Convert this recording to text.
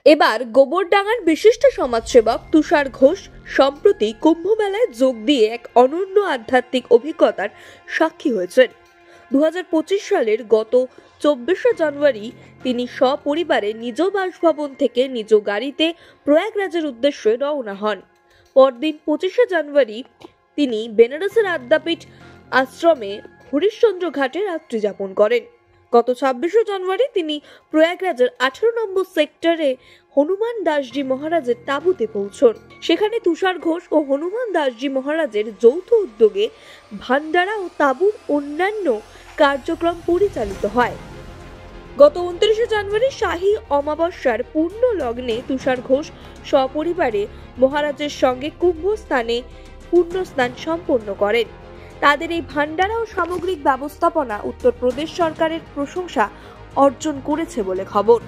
এবার গোবরডাঙ্গার বিশিষ্ট সমাজসেবক তুষার ঘোষ সম্প্রতি কুম্ভ মেলায় যোগ দিয়ে এক অনন্য আধ্যাত্মিক অভিজ্ঞতার সাক্ষী হয়েছেন। 2025 সালের গত 24শে জানুয়ারি তিনি সপরিবারে নিজ বাসভবন থেকে নিজ গাড়িতে প্রয়াগরাজের উদ্দেশ্যে রওনা হন। পরদিন 25শে জানুয়ারি তিনি বেনারসের আদ্যাপীঠ আশ্রমে হরিশ্চন্দ্র ঘাটে রাত্রি যাপন করেন। গত 26শে জানুয়ারি তিনি প্রয়াগরাজের 18 নম্বর সেক্টরে হনুমান দাসজি মহারাজের তাঁবুতে পৌঁছন। সেখানে তুষার ঘোষ ও হনুমান দাসজি মহারাজের যৌথ উদ্যোগে ভান্ডারা ও তাঁবুর অন্যান্য কার্যক্রম পরিচালিত হয়। গত 29শে জানুয়ারি শাহী অমাবস্যার পূর্ণ লগ্নে তুষার ঘোষ সপরিবারে মহারাজের সঙ্গে কুম্ভ স্থানে পূর্ণ স্নান সম্পন্ন করেন। তাদের এই ভান্ডারা ও সামগ্রিক ব্যবস্থাপনা উত্তরপ্রদেশ সরকারের প্রশংসা অর্জন করেছে বলে খবর।